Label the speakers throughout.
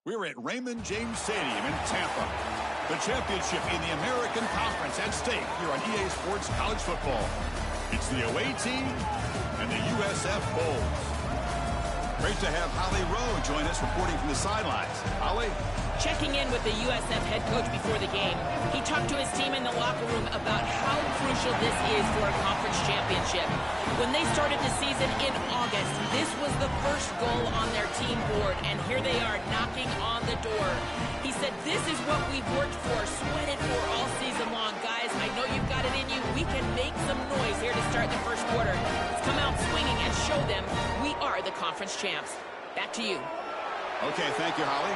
Speaker 1: We're at Raymond James Stadium in Tampa. The championship in the American Conference at stake here on EA Sports College Football. It's the away team and the USF Bulls. Great to have Holly Rowe join us reporting from the sidelines. Holly?
Speaker 2: Checking in with the USF head coach before the game, he talked to his team in the locker room about how crucial this is for a conference championship. When they started the season in August, this was the first goal on their team board, and here they are knocking on the door. He said, this is what we've worked for, sweated for all season long. Guys, I know you've got it in you. We can make some noise here to start the first quarter. Let's come out swinging and show them we are the conference champs. Back to you.
Speaker 1: Okay, thank you, Holly.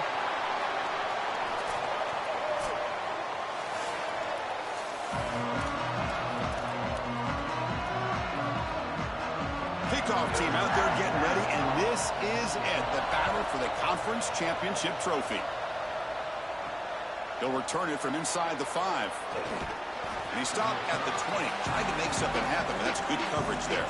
Speaker 1: Kickoff team out there getting ready, and this is it, the battle for the conference championship trophy. He'll return it from inside the 5. And he stopped at the 20, trying to make something happen, but that's good coverage there.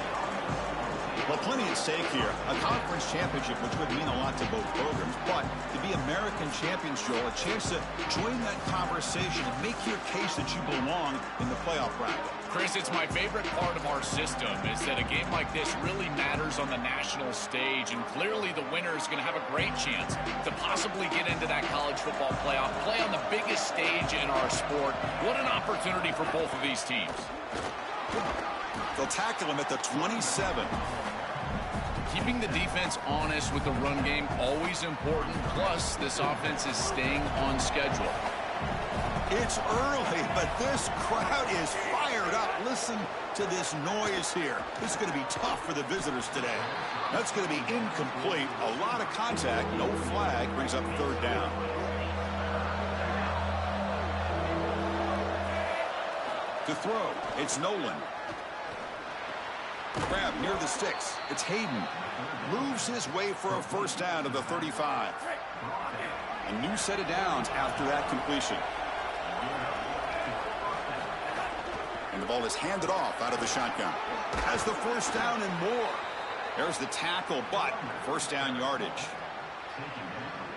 Speaker 1: Well, plenty at stake here. A conference championship, which would mean a lot to both programs, but to be American champions, Joel, a chance to join that conversation and make your case that you belong in the playoff bracket.
Speaker 3: Chris, it's my favorite part of our system is that a game like this really matters on the national stage, and clearly the winner is going to have a great chance to possibly get into that college football playoff, play on the biggest stage in our sport. What an opportunity for both of these teams.
Speaker 1: They'll tackle him at the 27.
Speaker 3: Keeping the defense honest with the run game, always important. Plus, this offense is staying on schedule.
Speaker 1: It's early, but this crowd is fired up. Listen to this noise here. This is going to be tough for the visitors today. That's going to be incomplete. A lot of contact, no flag, brings up third down. To throw, it's Nolan. Grab near the sticks. It's Hayden. Moves his way for a first down to the 35. A new set of downs after that completion. And the ball is handed off out of the shotgun. Has the first down and more. There's the tackle, but first down yardage.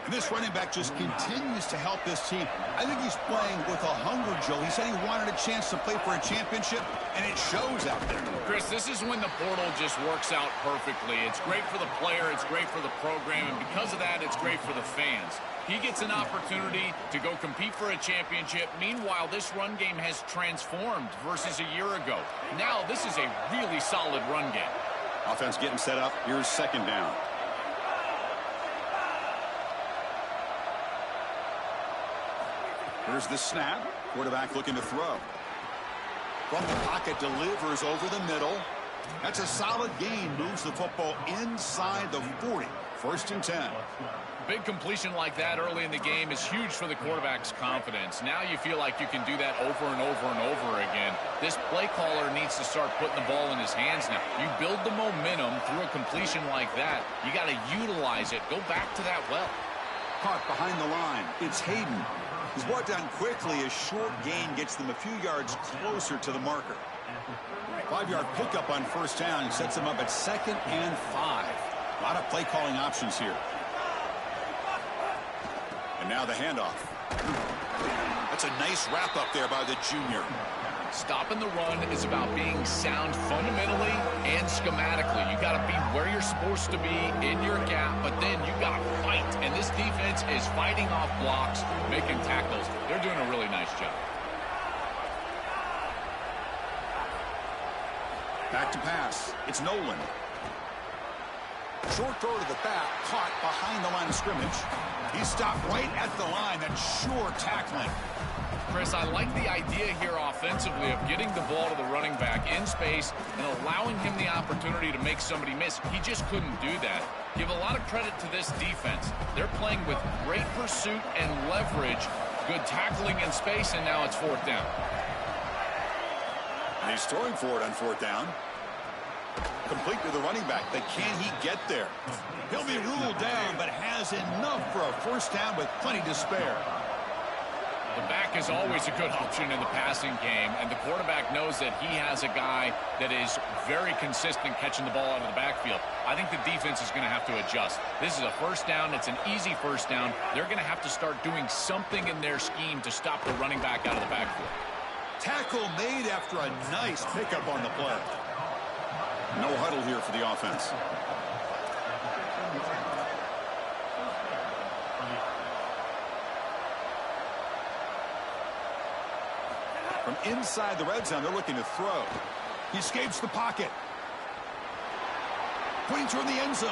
Speaker 1: And this running back just continues to help this team. I think he's playing with a hunger, Joe. He said he wanted a chance to play for a championship, and it shows out there.
Speaker 3: Chris, this is when the portal just works out perfectly. It's great for the player, it's great for the program, and because of that, it's great for the fans. He gets an opportunity to go compete for a championship. Meanwhile, this run game has transformed versus a year ago. Now, this is a really solid run game.
Speaker 1: Offense getting set up. Here's second down. Here's the snap. Quarterback looking to throw. From the pocket, delivers over the middle. That's a solid gain. Moves the football inside the 40. First and 10.
Speaker 3: Big completion like that early in the game is huge for the quarterback's confidence. Now you feel like you can do that over and over and over again. This play caller needs to start putting the ball in his hands now. You build the momentum through a completion like that. You got to utilize it. Go back to that well.
Speaker 1: Caught behind the line. It's Hayden. He's brought down quickly. A short gain gets them a few yards closer to the marker. 5-yard pickup on first down sets them up at 2nd and 5. A lot of play calling options here. And now the handoff. That's a nice wrap up there by the junior.
Speaker 3: Stopping the run is about being sound fundamentally and schematically. You got to be where you're supposed to be in your gap, but then you got to fight. And this defense is fighting off blocks, making tackles. They're doing a really nice job.
Speaker 1: Back to pass. It's Nolan. Short throw to the back, caught behind the line of scrimmage. He stopped right at the line. That's sure tackling.
Speaker 3: Chris, I like the idea here offensively of getting the ball to the running back in space and allowing him the opportunity to make somebody miss. He just couldn't do that. Give a lot of credit to this defense. They're playing with great pursuit and leverage, good tackling in space, and now it's fourth down.
Speaker 1: And he's throwing for it on fourth down. Complete to the running back, but can he get there? He'll be ruled down, but has enough for a first down with plenty to spare.
Speaker 3: The back is always a good option in the passing game, and the quarterback knows that he has a guy that is very consistent catching the ball out of the backfield. I think the defense is going to have to adjust. This is a first down. It's an easy first down. They're going to have to start doing something in their scheme to stop the running back out of the backfield.
Speaker 1: Tackle made after a nice pickup on the play. No huddle here for the offense. From inside the red zone, they're looking to throw. He escapes the pocket. Pointing toward the end zone.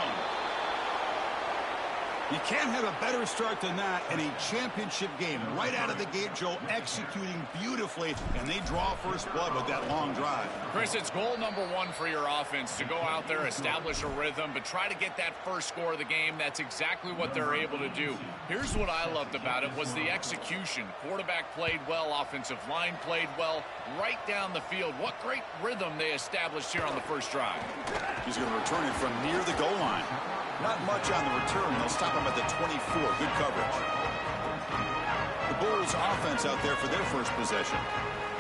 Speaker 1: You can't have a better start than that in a championship game. Right out of the gate, Joe, executing beautifully, and they draw first blood with that long drive.
Speaker 3: Chris, it's goal number one for your offense to go out there, establish a rhythm, but try to get that first score of the game. That's exactly what they're able to do. Here's what I loved about it was the execution. Quarterback played well, offensive line played well, right down the field. What great rhythm they established here on the first drive.
Speaker 1: He's going to return it from near the goal line. Not much on the return. They'll stop him at the 24. Good coverage. The Bulls offense out there for their first possession.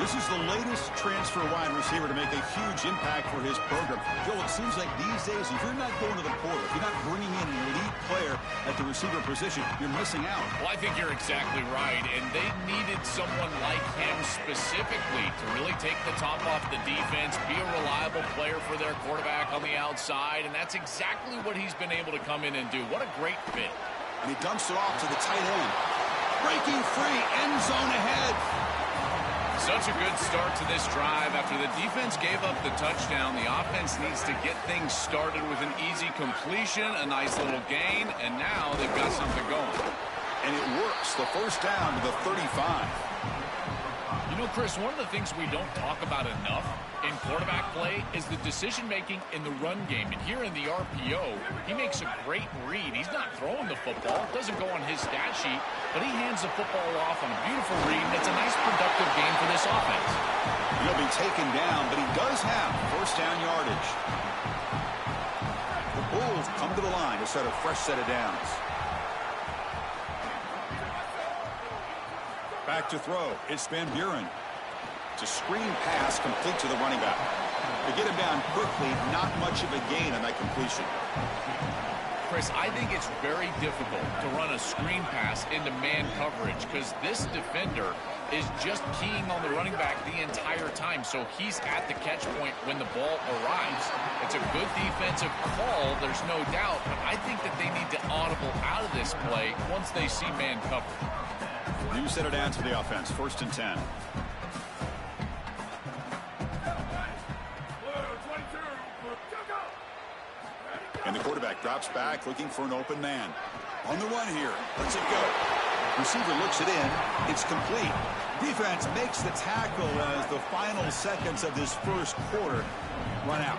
Speaker 1: This is the latest transfer wide receiver to make a huge impact for his program. Joe, it seems like these days, if you're not going to the portal, if you're not bringing in an elite player at the receiver position, you're missing out.
Speaker 3: Well, I think you're exactly right, and they needed someone like him specifically to really take the top off the defense, be a reliable player for their quarterback on the outside, and that's exactly what he's been able to come in and do. What a great fit.
Speaker 1: And he dumps it off to the tight end. Breaking free, end zone ahead.
Speaker 3: Such a good start to this drive. After the defense gave up the touchdown, the offense needs to get things started with an easy completion, a nice little gain, and now they've got something going.
Speaker 1: And it works. The first down to the 35.
Speaker 3: You know, Chris, one of the things we don't talk about enough in quarterback play is the decision-making in the run game. And here in the RPO, he makes a great read. He's not throwing the football. It doesn't go on his stat sheet, but he hands the football off on a beautiful read, and it's a nice productive game for this offense.
Speaker 1: He'll be taken down, but he does have first down yardage. The Bulls come to the line to start a fresh set of downs. Back to throw. It's Van Buren. It's a screen pass complete to the running back. To get him down quickly, not much of a gain on that completion.
Speaker 3: Chris, I think it's very difficult to run a screen pass into man coverage because this defender is just keying on the running back the entire time, so he's at the catch point when the ball arrives. It's a good defensive call, there's no doubt, but I think that they need to audible out of this play once they see man coverage.
Speaker 1: New set of downs for the offense, 1st and 10. And the quarterback drops back, looking for an open man. On the run here. Let's it go. Receiver looks it in. It's complete. Defense makes the tackle as the final seconds of this first quarter run out.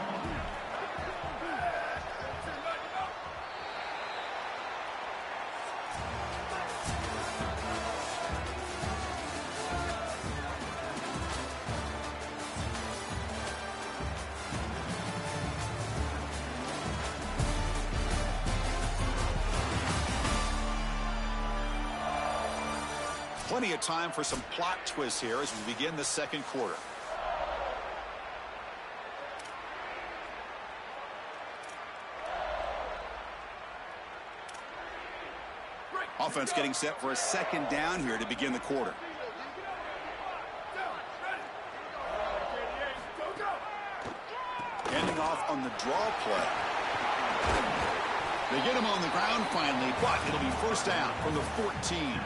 Speaker 1: Plenty of time for some plot twists here as we begin the second quarter. Offense getting set for a second down here to begin the quarter. Ending off on the draw play. They get him on the ground finally, but it'll be first down from the 14.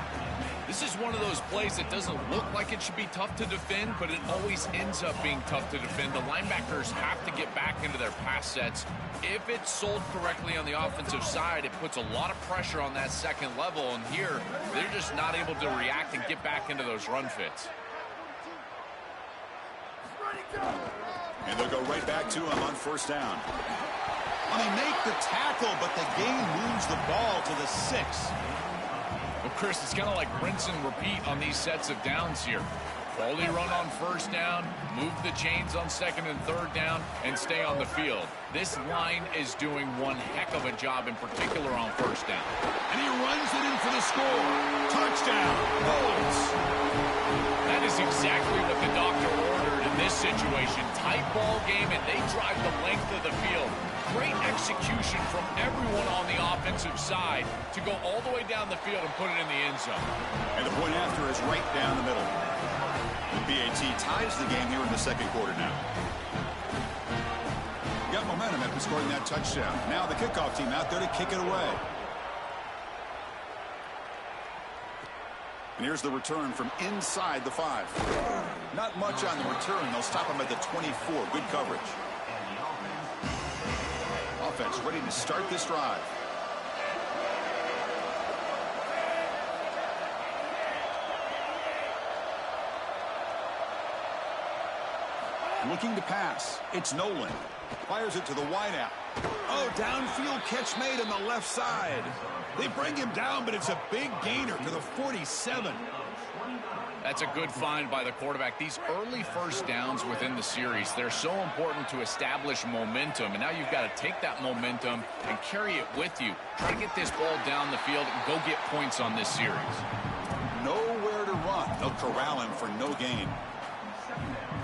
Speaker 3: This is one of those plays that doesn't look like it should be tough to defend, but it always ends up being tough to defend. The linebackers have to get back into their pass sets. If it's sold correctly on the offensive side, it puts a lot of pressure on that second level, and here they're just not able to react and get back into those run fits.
Speaker 1: And they'll go right back to him on first down. Well, they make the tackle, but the game moves the ball to the 6.
Speaker 3: Well, Chris, it's kind of like rinse and repeat on these sets of downs here. Quality run on first down, move the chains on second and third down, and stay on the field. This line is doing one heck of a job, in particular on first down.
Speaker 1: And he runs it in for the score. Touchdown, Bulls.
Speaker 3: That is exactly what the doctor ordered in this situation. Tight ball game, and they drive the length of the field. Great execution from everyone on the offensive side to go all the way down the field and put it in the end zone.
Speaker 1: And the point after is right down the middle. The BYT ties the game here in the second quarter now. Got momentum after scoring that touchdown. Now the kickoff team out there to kick it away. And here's the return from inside the 5. Not much on the return. They'll stop him at the 24. Good coverage. Offense ready to start this drive. Looking to pass. It's Nolan. Fires it to the wideout. Oh, downfield catch made on the left side. They bring him down, but it's a big gainer to the 47.
Speaker 3: That's a good find by the quarterback. These early first downs within the series, they're so important to establish momentum. And now you've got to take that momentum and carry it with you. Try to get this ball down the field and go get points on this series.
Speaker 1: Nowhere to run. They'll corral him for no gain.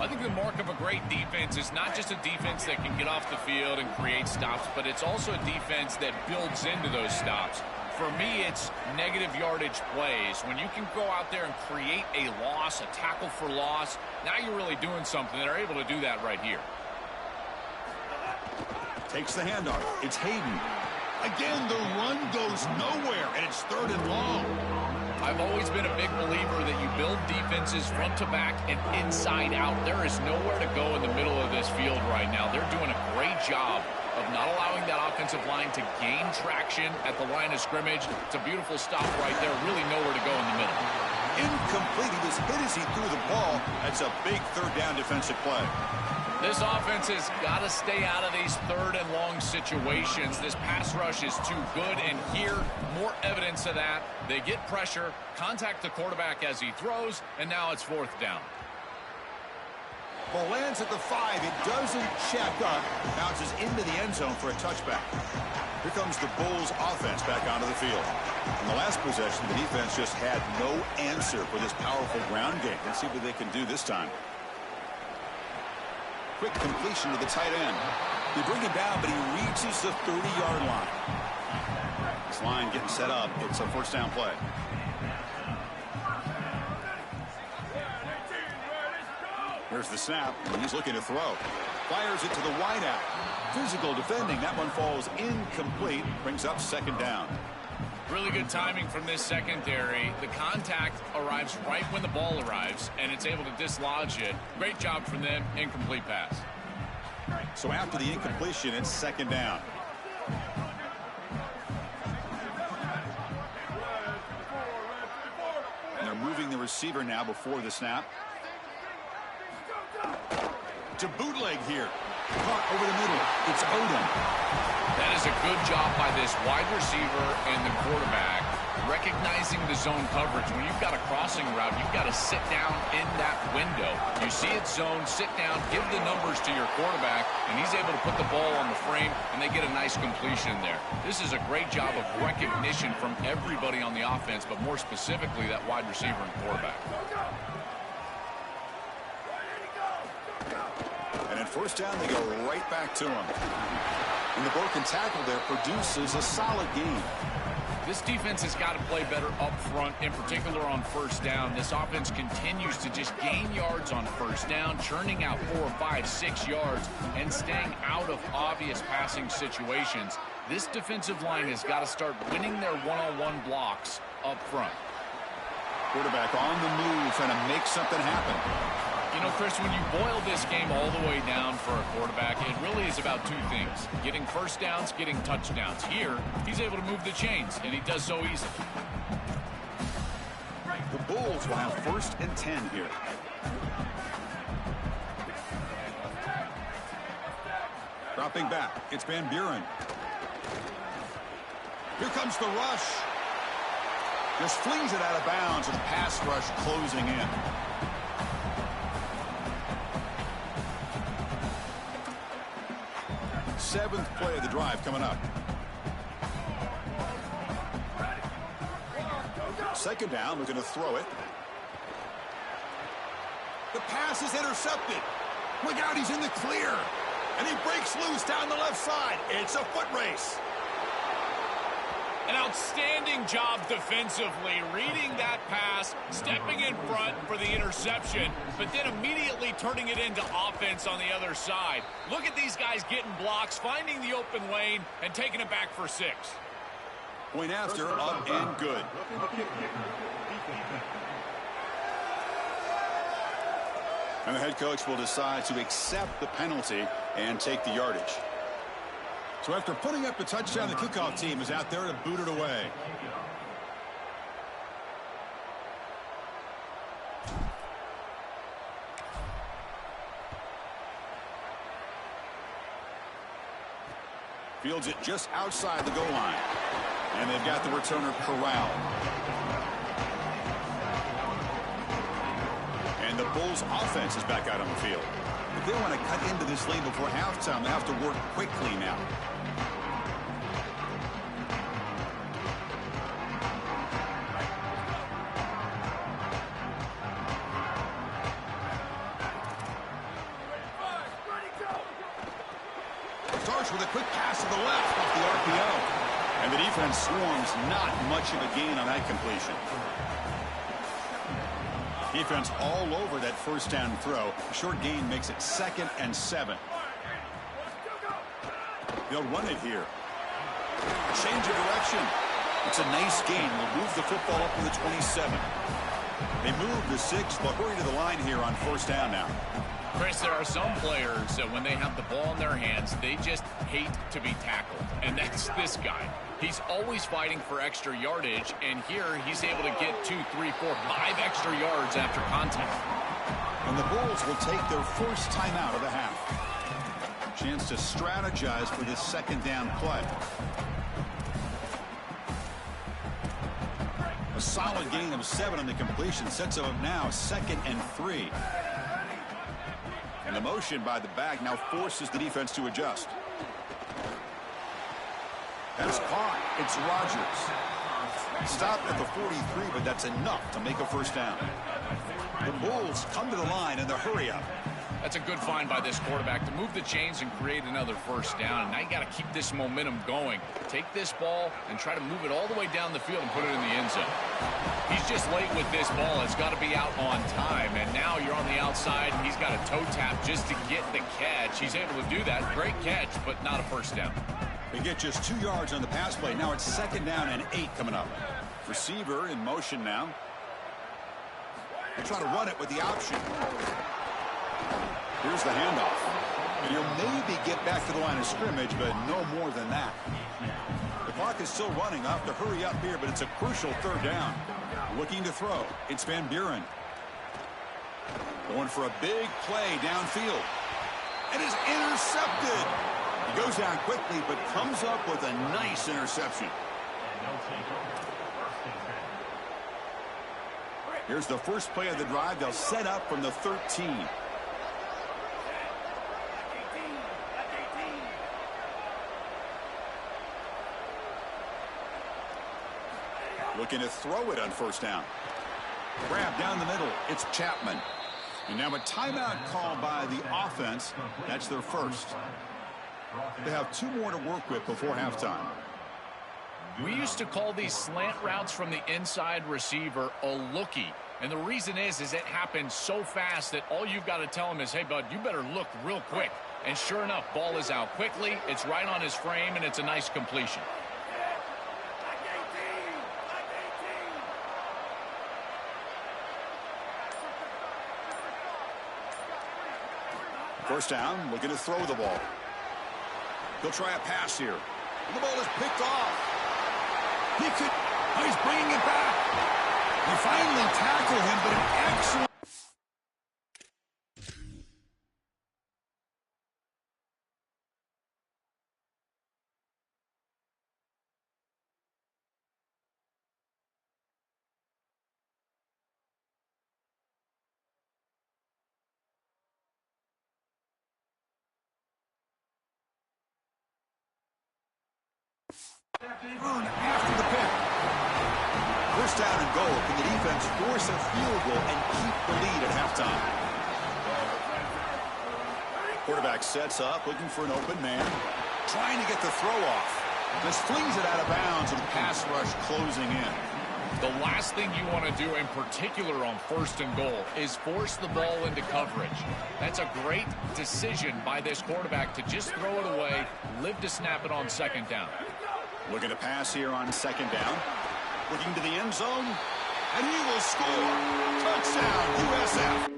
Speaker 3: I think the mark of a great defense is not just a defense that can get off the field and create stops, but it's also a defense that builds into those stops. For me, it's negative yardage plays. When you can go out there and create a loss, a tackle for loss, now you're really doing something. They're able to do that right here.
Speaker 1: Takes the handoff. It's Hayden. Again, the run goes nowhere, and it's 3rd and long.
Speaker 3: I've always been a big believer that you build defenses front to back and inside out. There is nowhere to go in the middle of this field right now. They're doing a great job of not allowing that offensive line to gain traction at the line of scrimmage. It's a beautiful stop right there. Really nowhere to go in the middle.
Speaker 1: Incomplete. He was hit as he threw the ball. That's a big 3rd down defensive play.
Speaker 3: This offense has got to stay out of these 3rd and long situations. This pass rush is too good, and here, more evidence of that. They get pressure, contact the quarterback as he throws, and now it's 4th down.
Speaker 1: Ball lands at the 5. It doesn't check up. Bounces into the end zone for a touchback. Here comes the Bulls offense back onto the field. In the last possession, the defense just had no answer for this powerful ground game. Let's see what they can do this time. Quick completion to the tight end. They bring him down, but he reaches the 30-yard line. This line getting set up. It's a 1st down play. Here's the snap, and he's looking to throw. Fires it to the wideout. Physical defending. That one falls incomplete. Brings up 2nd down.
Speaker 3: Really good timing from this secondary. The contact arrives right when the ball arrives, and it's able to dislodge it. Great job from them. Incomplete pass.
Speaker 1: So after the incompletion, it's 2nd down. And they're moving the receiver now before the snap. To bootleg here. Caught over the middle. It's Odom.
Speaker 3: That is a good job by this wide receiver and the quarterback, recognizing the zone coverage. When you've got a crossing route, you've got to sit down in that window. You see it zone, sit down, give the numbers to your quarterback, and he's able to put the ball on the frame, and they get a nice completion there. This is a great job of recognition from everybody on the offense, but more specifically that wide receiver and quarterback.
Speaker 1: And at 1st down, they go right back to him. And the broken tackle there produces a solid gain.
Speaker 3: This defense has got to play better up front, in particular on 1st down. This offense continues to just gain yards on 1st down, churning out 4, 5, 6 yards, and staying out of obvious passing situations. This defensive line has got to start winning their one-on-one blocks up front.
Speaker 1: Quarterback on the move, trying to make something happen.
Speaker 3: You know, Chris, when you boil this game all the way down for a quarterback, it really is about 2 things. Getting 1st downs, getting touchdowns. Here, he's able to move the chains, and he does so easily.
Speaker 1: The Bulls will have 1st and 10 here. Dropping back, it's Van Buren. Here comes the rush. Just flings it out of bounds, and pass rush closing in. 7th play of the drive coming up. Second down, looking to throw it. The pass is intercepted. Look out, he's in the clear. And he breaks loose down the left side. It's a foot race.
Speaker 3: An outstanding job defensively, reading that pass, stepping in front for the interception, but then immediately turning it into offense on the other side. Look at these guys getting blocks, finding the open lane, and taking it back for 6.
Speaker 1: Point after, up and good. And the head coach will decide to accept the penalty and take the yardage. So after putting up the touchdown, the kickoff team is out there to boot it away. Fields it just outside the goal line. And they've got the returner corralled. And the Bulls offense is back out on the field. If they want to cut into this lead before halftime, they have to work quickly now. Starts with a quick pass to the left off the RPO. And the defense swarms, not much of a gain on that completion. Defense all over that first down throw. Short gain makes it 2nd and 7. They'll run it here. Change of direction. It's a nice gain. We'll move the football up to the 27. They move the 6. They'll hurry to the line here on first down now.
Speaker 3: Chris, there are some players that when they have the ball in their hands, they just hate to be tackled. And that's this guy. He's always fighting for extra yardage, and here he's able to get 2, 3, 4, 5 extra yards after contact.
Speaker 1: And the Bulls will take their first timeout of the half. Chance to strategize for this second down play. A solid gain of 7 on the completion sets them up now 2nd and 3. And the motion by the back now forces the defense to adjust. That's caught. It's Rodgers. Stopped at the 43, but that's enough to make a first down. The Bulls come to the line in the hurry up.
Speaker 3: That's a good find by this quarterback to move the chains and create another first down. And now you got to keep this momentum going. Take this ball and try to move it all the way down the field and put it in the end zone. He's just late with this ball. It's got to be out on time. And now you're on the outside, and he's got a toe tap just to get the catch. He's able to do that. Great catch, but not a first down.
Speaker 1: They get just 2 yards on the pass play. Now it's 2nd down and 8 coming up. Receiver in motion now. They try to run it with the option. Here's the handoff. And he'll maybe get back to the line of scrimmage, but no more than that. The clock is still running. Off to hurry up here, but it's a crucial 3rd down. Looking to throw. It's Van Buren. Going for a big play downfield. And is intercepted. He goes down quickly, but comes up with a nice interception. Here's the first play of the drive. They'll set up from the 13. Looking to throw it on first down. Grab down the middle. It's Chapman. And now a timeout called by the offense. That's their first. They have 2 more to work with before halftime.
Speaker 3: We used to call these slant routes from the inside receiver a lookie. And the reason is it happens so fast that all you've got to tell him is, hey, bud, you better look real quick. And sure enough, ball is out quickly. It's right on his frame, and it's a nice completion.
Speaker 1: First down, looking to throw the ball. He'll try a pass here. And the ball is picked off. He could, oh, he's bringing it back. They finally tackle him, but an excellent. First down and goal. Can the defense force a field goal and keep the lead at halftime? Quarterback sets up, looking for an open man. Trying to get the throw off. Just flings it out of bounds, and the pass rush closing in.
Speaker 3: The last thing you want to do in particular on first and goal is force the ball into coverage. That's a great decision by this quarterback to just throw it away, live to snap it on second down.
Speaker 1: Looking to pass here on second down. Looking to the end zone, and he will score. Touchdown, USF.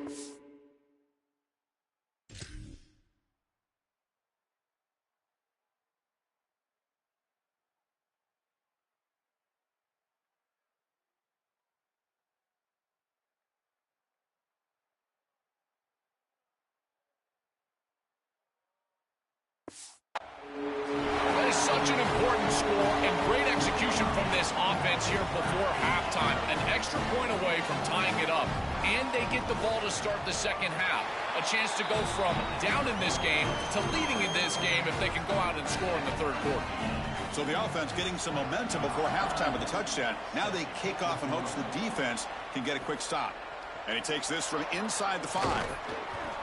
Speaker 3: That is such an important score and great execution from this offense here before halftime. An extra point away from tying it up. And they get the ball to start the second half. A chance to go from down in this game to leading in this game if they can go out and score in the third quarter.
Speaker 1: So the offense getting some momentum before halftime with a touchdown. Now they kick off in hopes the defense can get a quick stop. And he takes this from inside the 5.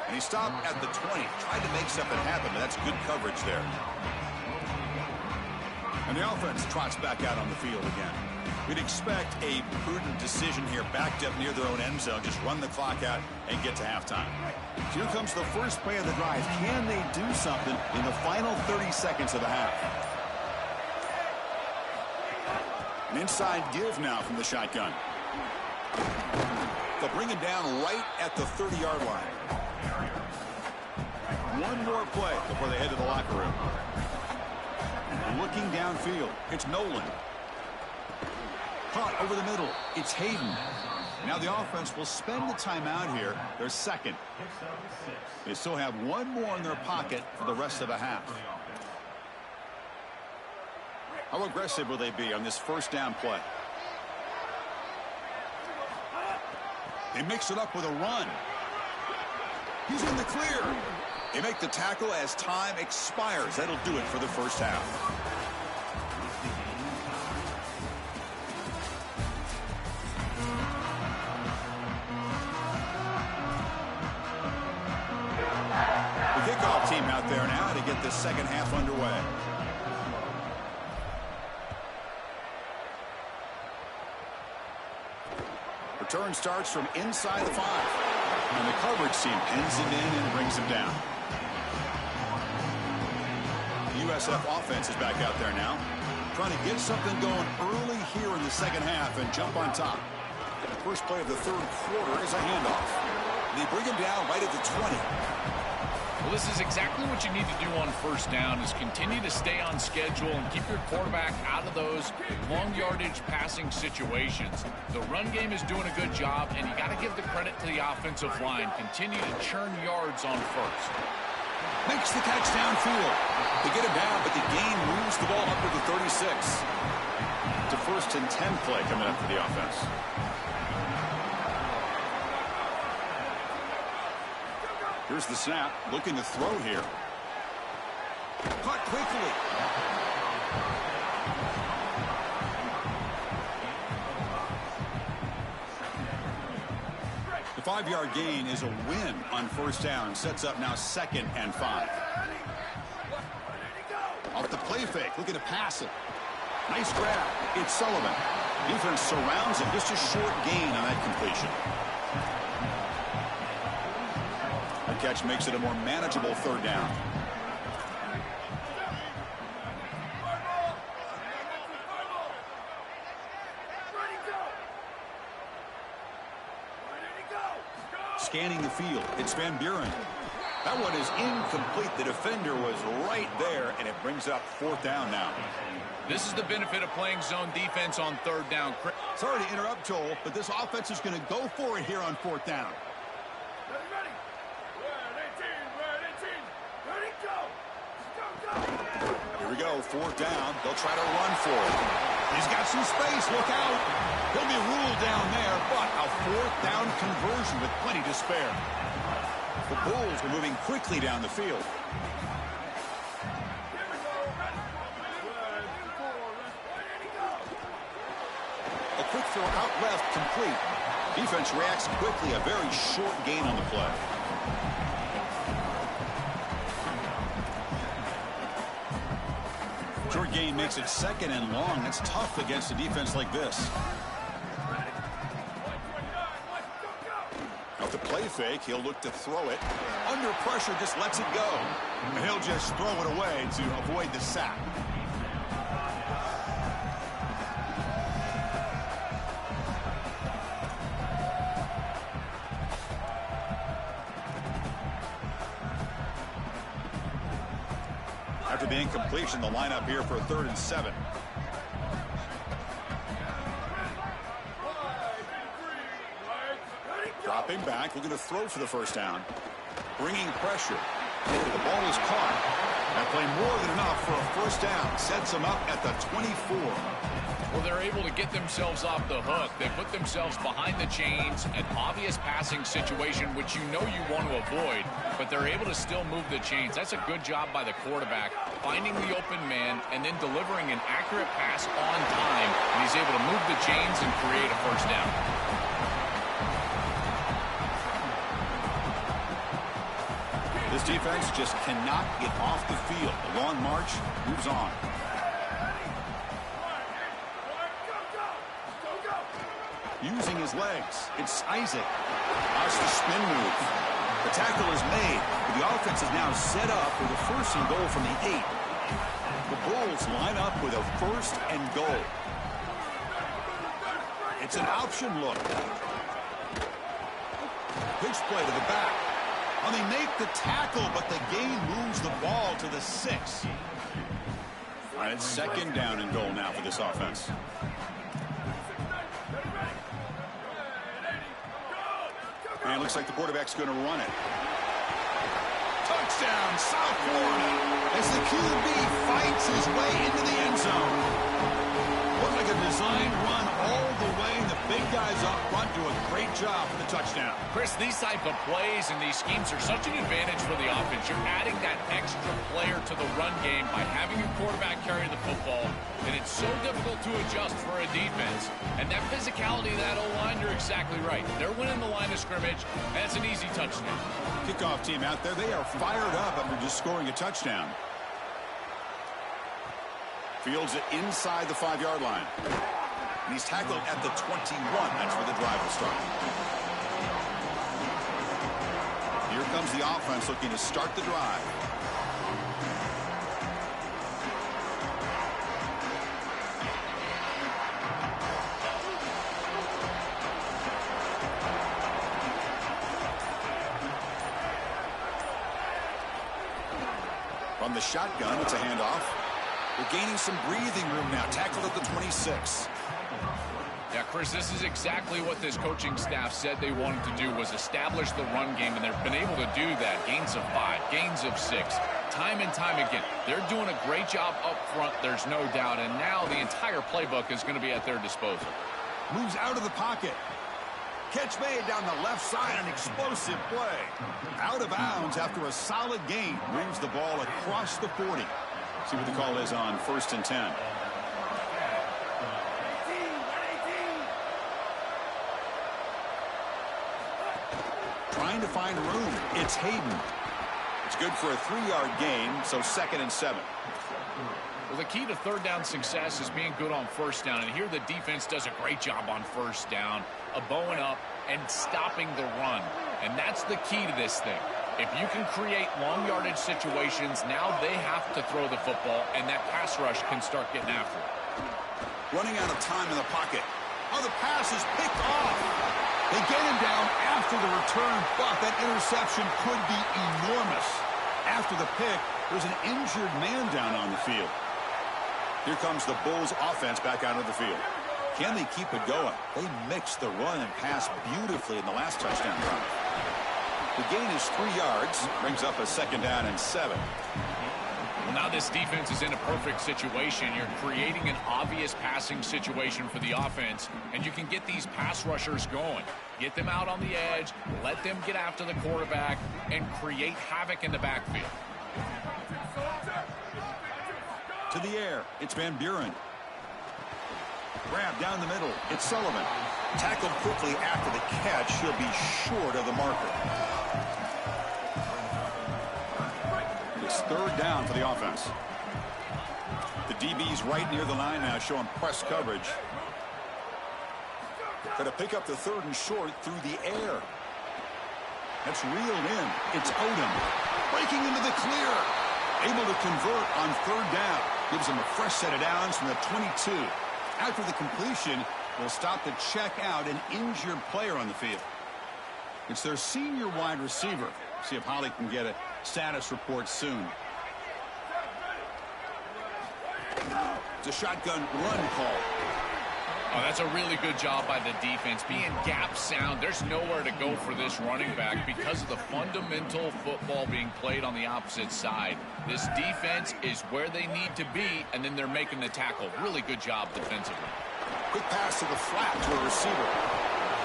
Speaker 1: And he stopped at the 20. Tried to make something happen, but that's good coverage there. And the offense trots back out on the field again. We'd expect a prudent decision here, backed up near their own end zone. Just run the clock out and get to halftime. Here comes the first play of the drive. Can they do something in the final 30 seconds of the half? An inside give now from the shotgun. They'll bring him down right at the 30-yard line. One more play before they head to the locker room. Looking downfield, it's Nolan. Caught over the middle, it's Hayden. Now the offense will spend the timeout here, their second. They still have one more in their pocket for the rest of the half. How aggressive will they be on this first down play? They mix it up with a run. He's in the clear. They make the tackle as time expires. That'll do it for the first half. The kickoff team out there now to get the second half underway. Return starts from inside the 5. And the coverage team pins it in and brings him down. The USF offense is back out there now, trying to get something going early here in the second half and jump on top. The first play of the third quarter is a handoff. They bring him down right at the 20.
Speaker 3: Well, this is exactly what you need to do on first down is continue to stay on schedule and keep your quarterback out of those long yardage passing situations. The run game is doing a good job, and you got to give the credit to the offensive line. Continue to churn yards on first.
Speaker 1: Makes the catch downfield. They get him down, but the gain moves the ball up to the 36. It's a 1st and 10 play coming up for the offense. Here's the snap, looking to throw here. Caught quickly. The 5-yard gain is a win on first down. Sets up now 2nd and 5. Off the play fake, looking to pass it. Nice grab. It's Sullivan. Defense surrounds him. Just a short gain on that completion. The catch makes it a more manageable 3rd down. Scanning the field, it's Van Buren. That one is incomplete. The defender was right there, and it brings up 4th down now.
Speaker 3: This is the benefit of playing zone defense on 3rd down.
Speaker 1: Sorry to interrupt, Joel, but this offense is going to go for it here on 4th down. Here we go, 4th down. They'll try to run for it. He's got some space. Look out. He'll be ruled down there, but a 4th down conversion with plenty to spare. The Bulls are moving quickly down the field. A quick throw out left, complete. Defense reacts quickly. A very short gain on the play. Short gain makes it 2nd and long. That's tough against a defense like this. Off the play fake, he'll look to throw it. Under pressure, just lets it go. And he'll just throw it away to avoid the sack. After the incompletion, the lineup here for a 3rd and 7. Dropping back, looking to throw for the 1st down. Bringing pressure. The ball is caught. That play more than enough for a 1st down. Sets them up at the 24.
Speaker 3: Well, they're able to get themselves off the hook. They put themselves behind the chains, an obvious passing situation, which you know you want to avoid, but they're able to still move the chains. That's a good job by the quarterback, finding the open man and then delivering an accurate pass on time. And he's able to move the chains and create a 1st down.
Speaker 1: This defense just cannot get off the field. The long march moves on. Using his legs, it's Isaac. Watch the spin move. The tackle is made, but the offense is now set up for the 1st and goal from the 8. The Bulls line up with a 1st and goal. It's an option look. Pitch play to the back. Well, they make the tackle, but the gain moves the ball to the 6. All right, it's 2nd down and goal now for this offense. And it looks like the quarterback's going to run it. Touchdown, South Florida, as the QB fights his way into the end zone. Looked like a design run all the way. The big guys up front do a great job for the touchdown.
Speaker 3: Chris, these type of plays and these schemes are such an advantage for the offense. You're adding that extra player to the run game by having your quarterback carry the football, and it's so difficult to adjust for a defense. And that physicality of that O-line, you're exactly right. They're winning the line of scrimmage, and it's an easy touchdown.
Speaker 1: Kickoff team out there, they are fired up after just scoring a touchdown. Fields it inside the 5-yard line. And he's tackled at the 21. That's where the drive will start. Here comes the offense looking to start the drive. From the shotgun, it's a handoff. They're gaining some breathing room now. Tackled at the 26.
Speaker 3: Yeah, Chris, this is exactly what this coaching staff said they wanted to do, was establish the run game, and they've been able to do that. Gains of 5, gains of 6, time and time again. They're doing a great job up front, there's no doubt, and now the entire playbook is going to be at their disposal.
Speaker 1: Moves out of the pocket. Catch made down the left side, an explosive play. Out of bounds after a solid gain. Brings the ball across the 40. See what the call is on 1st and 10. Trying to find room. It's Hayden. It's good for a 3-yard gain, so 2nd and 7.
Speaker 3: Well, the key to 3rd down success is being good on 1st down, and here the defense does a great job on 1st down, bowing up and stopping the run. And that's the key to this thing. If you can create long yardage situations, now they have to throw the football, and that pass rush can start getting after it.
Speaker 1: Running out of time in the pocket. Oh, the pass is picked off. They get him down after the return, but that interception could be enormous. After the pick, there's an injured man down on the field. Here comes the Bulls offense back out of the field. Can they keep it going? They mixed the run and pass beautifully in the last touchdown drive. The gain is 3 yards, brings up a 2nd down and 7.
Speaker 3: Well, now this defense is in a perfect situation. You're creating an obvious passing situation for the offense, and you can get these pass rushers going. Get them out on the edge, let them get after the quarterback, and create havoc in the backfield.
Speaker 1: To the air, it's Van Buren. grab down the middle. It's Sullivan. Tackled quickly after the catch. He'll be short of the marker. It's third down for the offense. The DB's right near the line now, showing press coverage. Got to pick up the third and short through the air. That's reeled in. It's Odom breaking into the clear. Able to convert on third down. Gives him a fresh set of downs from the 22. After the completion, they'll stop to check out an injured player on the field. It's their senior wide receiver. See if Holly can get a status report soon. It's a shotgun run call.
Speaker 3: Oh, that's a really good job by the defense. Being gap sound, there's nowhere to go for this running back because of the fundamental football being played on the opposite side. This defense is where they need to be, and then they're making the tackle. Really good job defensively.
Speaker 1: Quick pass to the flat to a receiver.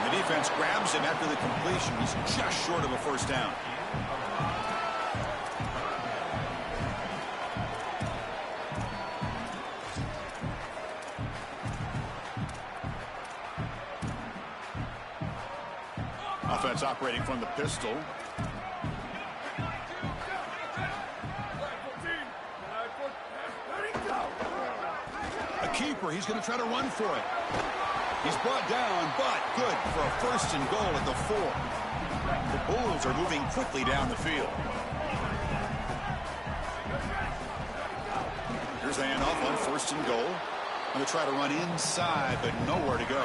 Speaker 1: And the defense grabs him after the completion. He's just short of a first down. Offense operating from the pistol. A keeper. He's going to try to run for it. He's brought down, but good for a first and goal at the 4. The Bulls are moving quickly down the field. Here's the handoff on first and goal. Going to try to run inside, but nowhere to go.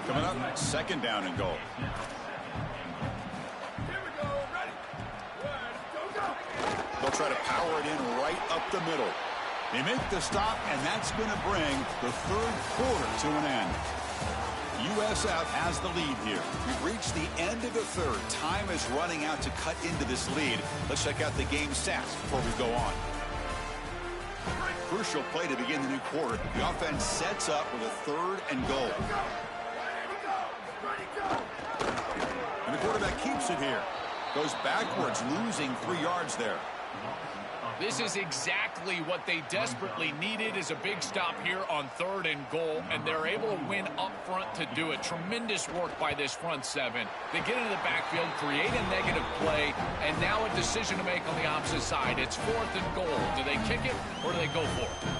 Speaker 1: Coming up, second down and goal. They'll try to power it in right up the middle. They make the stop, and that's going to bring the third quarter to an end. USF has the lead here. We've reached the end of the third. Time is running out to cut into this lead. Let's check out the game stats before we go on. Crucial play to begin the new quarter. The offense sets up with a third and goal. And the quarterback keeps it here. Goes backwards, losing 3 yards there.
Speaker 3: This is exactly what they desperately needed, is a big stop here on third and goal, and they're able to win up front to do it. Tremendous work by this front seven. They get into the backfield, create a negative play, and now a decision to make on the opposite side. It's fourth and goal. Do they kick it or do they go for it?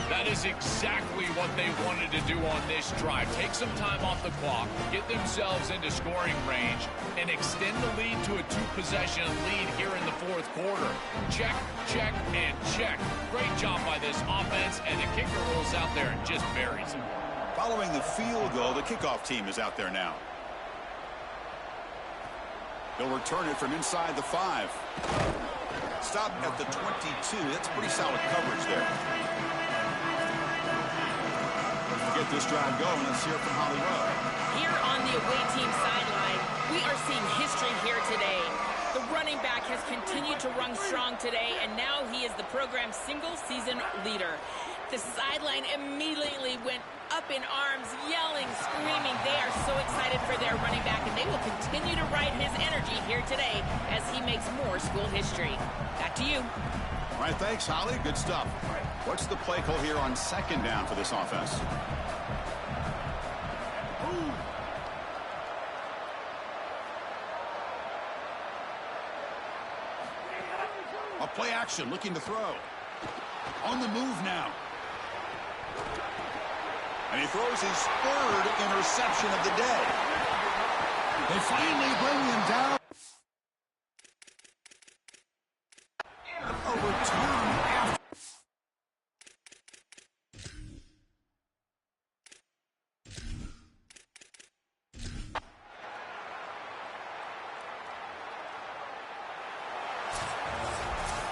Speaker 3: That is exactly what they wanted to do on this drive. Take some time off the clock, get themselves into scoring range, and extend the lead to a 2-possession lead here in the fourth quarter. Check, check, and check. Great job by this offense, and the kicker rolls out there and just buries him.
Speaker 1: Following the field goal, the kickoff team is out there now. They'll return it from inside the 5. Stop at the 22. That's pretty solid coverage there. Get this drive going. Let's hear from Holly Rowe.
Speaker 2: Here on the away team sideline, we are seeing history here today. The running back has continued to run strong today, and now he is the program's single-season leader. The sideline immediately went up in arms, yelling, screaming. They are so excited for their running back, and they will continue to ride his energy here today as he makes more school history. Back to you.
Speaker 1: All right, thanks, Holly. Good stuff. What's the play call here on second down for this offense? A play action, looking to throw. On the move now. And he throws his third interception of the day. They finally bring him down.